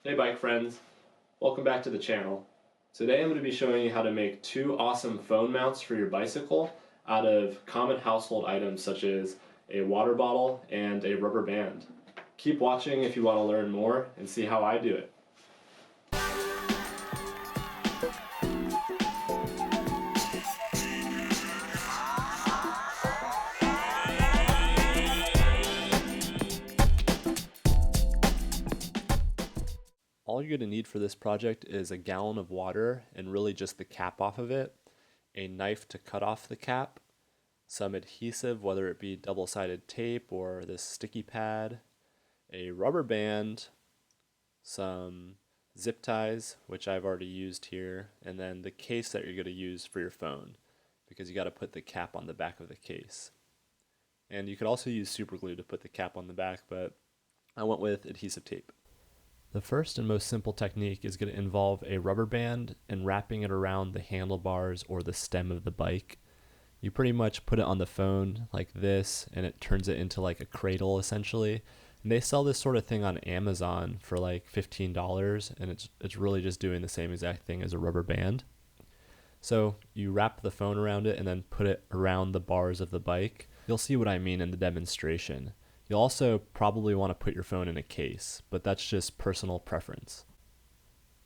Hey bike friends, welcome back to the channel. Today I'm going to be showing you how to make two awesome phone mounts for your bicycle out of common household items such as a water bottle and a rubber band. Keep watching if you want to learn more and see how I do it. All you're going to need for this project is a gallon of water and really just the cap off of it, a knife to cut off the cap, some adhesive, whether it be double-sided tape or this sticky pad, a rubber band, some zip ties, which I've already used here, and then the case that you're going to use for your phone, because you got to put the cap on the back of the case. And you could also use super glue to put the cap on the back, but I went with adhesive tape. The first and most simple technique is going to involve a rubber band and wrapping it around the handlebars or the stem of the bike. You pretty much put it on the phone like this, and it turns it into like a cradle essentially. And they sell this sort of thing on Amazon for like $15, and it's really just doing the same exact thing as a rubber band. So you wrap the phone around it and then put it around the bars of the bike. You'll see what I mean in the demonstration. You'll also probably want to put your phone in a case, but that's just personal preference.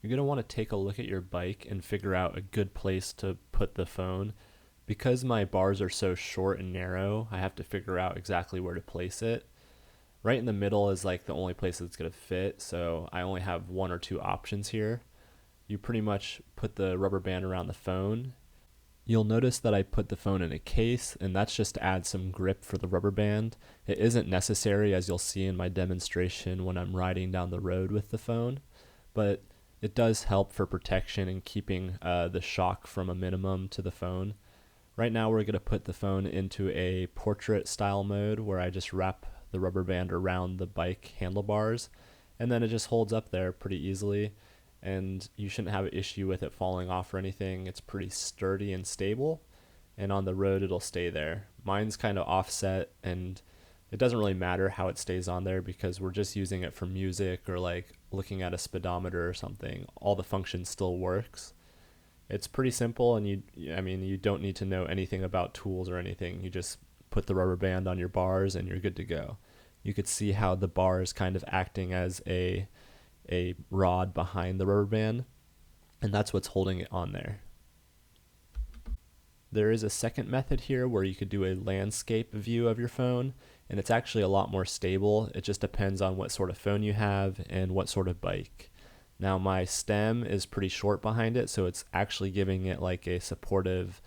You're going to want to take a look at your bike and figure out a good place to put the phone. Because my bars are so short and narrow, I have to figure out exactly where to place it. Right in the middle is like the only place that's going to fit, so I only have one or two options here. You pretty much put the rubber band around the phone. You'll notice that I put the phone in a case, and that's just to add some grip for the rubber band. It isn't necessary, as you'll see in my demonstration when I'm riding down the road with the phone, but it does help for protection and keeping the shock from a minimum to the phone. Right now we're going to put the phone into a portrait style mode where I just wrap the rubber band around the bike handlebars, and then it just holds up there pretty easily. And you shouldn't have an issue with it falling off or anything. It's pretty sturdy and stable, and on the road it'll stay there. Mine's kind of offset, and it doesn't really matter how it stays on there because we're just using it for music or like looking at a speedometer or something. All the functions still works. It's pretty simple, and you don't need to know anything about tools or anything. You just put the rubber band on your bars and you're good to go. You could see how the bar is kind of acting as a rod behind the rubber band, and that's what's holding it on there. There is a second method here where you could do a landscape view of your phone, and it's actually a lot more stable. It just depends on what sort of phone you have and what sort of bike. Now my stem is pretty short behind it, so it's actually giving it like a supportive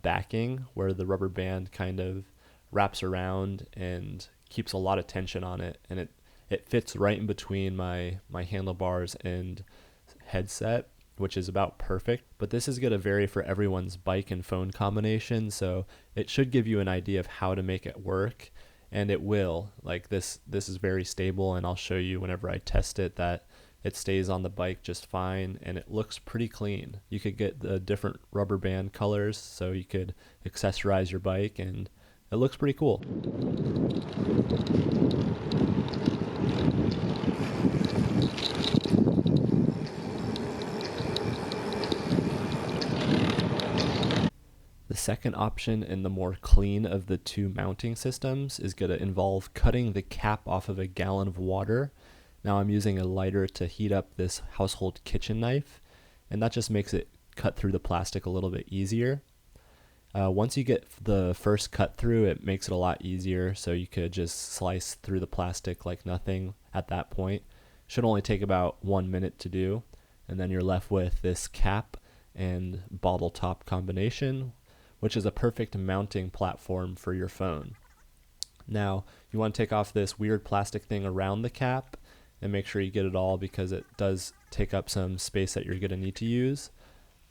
backing where the rubber band kind of wraps around and keeps a lot of tension on it, and it fits right in between my handlebars and headset, which is about perfect. But this is going to vary for everyone's bike and phone combination, so it should give you an idea of how to make it work, and it will. Like this is very stable, and I'll show you whenever I test it that it stays on the bike just fine, and it looks pretty clean. You could get the different rubber band colors, so you could accessorize your bike, and it looks pretty cool. The second option and the more clean of the two mounting systems is going to involve cutting the cap off of a gallon of water. Now I'm using a lighter to heat up this household kitchen knife, and that just makes it cut through the plastic a little bit easier. Once you get the first cut through, it makes it a lot easier, so you could just slice through the plastic like nothing at that point. Should only take about 1 minute to do, and then you're left with this cap and bottle top combination, which is a perfect mounting platform for your phone. Now, you want to take off this weird plastic thing around the cap and make sure you get it all because it does take up some space that you're going to need to use.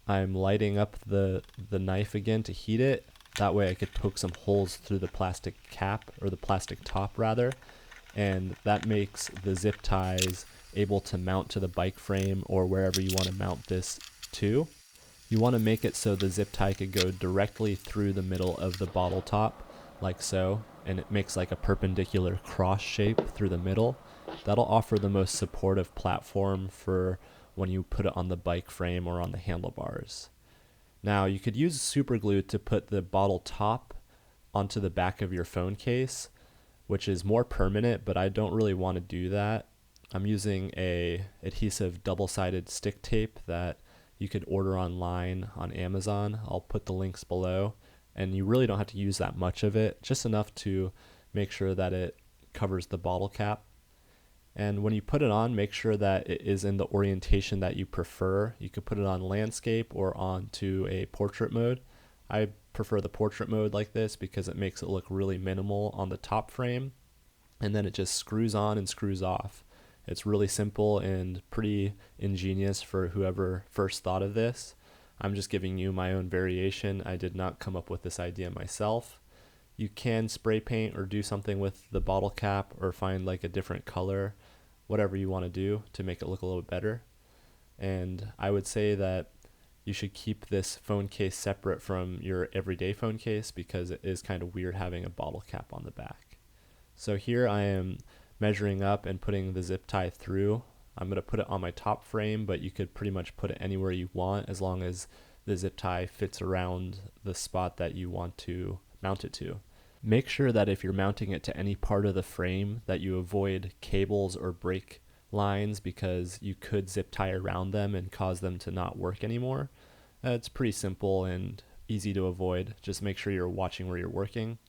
I'm lighting up the knife again to heat it. That way I could poke some holes through the plastic cap, or the plastic top rather, and that makes the zip ties able to mount to the bike frame or wherever you want to mount this to. You want to make it so the zip tie could go directly through the middle of the bottle top, like so, and it makes like a perpendicular cross shape through the middle. That'll offer the most supportive platform for when you put it on the bike frame or on the handlebars. Now, you could use super glue to put the bottle top onto the back of your phone case, which is more permanent, but I don't really want to do that. I'm using a adhesive double-sided stick tape that you could order online on Amazon. I'll put the links below, and you really don't have to use that much of it, just enough to make sure that it covers the bottle cap. And when you put it on, make sure that it is in the orientation that you prefer. You could put it on landscape or onto a portrait mode. I prefer the portrait mode like this because it makes it look really minimal on the top frame, and then it just screws on and screws off. It's really simple and pretty ingenious for whoever first thought of this. I'm just giving you my own variation. I did not come up with this idea myself. You can spray paint or do something with the bottle cap or find like a different color, whatever you want to do to make it look a little bit better. And I would say that you should keep this phone case separate from your everyday phone case because it is kind of weird having a bottle cap on the back. So here I am measuring up and putting the zip tie through. I'm going to put it on my top frame, but you could pretty much put it anywhere you want as long as the zip tie fits around the spot that you want to mount it to. Make sure that if you're mounting it to any part of the frame that you avoid cables or brake lines because you could zip tie around them and cause them to not work anymore. It's pretty simple and easy to avoid. Just make sure you're watching where you're working.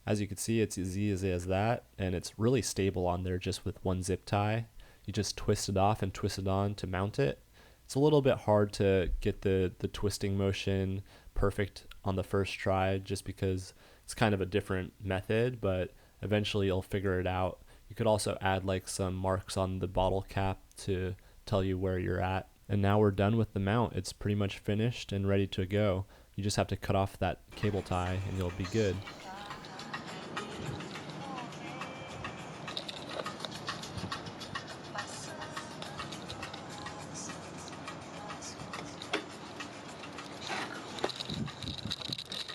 As you can see, it's as easy as that, and it's really stable on there just with one zip tie. You just twist it off and twist it on to mount it. It's a little bit hard to get the twisting motion perfect on the first try just because it's kind of a different method, but eventually you'll figure it out. You could also add like some marks on the bottle cap to tell you where you're at. And now we're done with the mount. It's pretty much finished and ready to go. You just have to cut off that cable tie and you'll be good.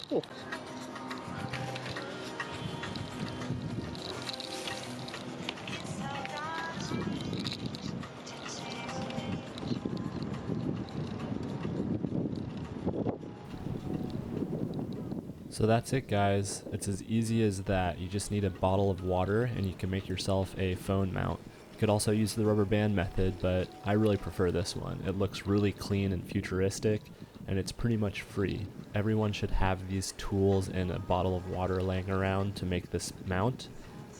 Cool. So that's it, guys. It's as easy as that. You just need a bottle of water and you can make yourself a phone mount. You could also use the rubber band method, but I really prefer this one. It looks really clean and futuristic, and it's pretty much free. Everyone should have these tools and a bottle of water laying around to make this mount.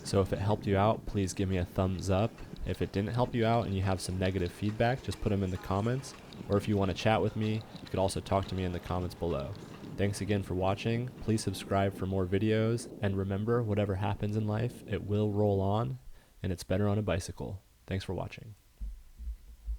So if it helped you out, please give me a thumbs up. If it didn't help you out and you have some negative feedback, just put them in the comments. Or if you want to chat with me, you could also talk to me in the comments below. Thanks again for watching. Please subscribe for more videos. And remember, whatever happens in life, it will roll on, and it's better on a bicycle. Thanks for watching.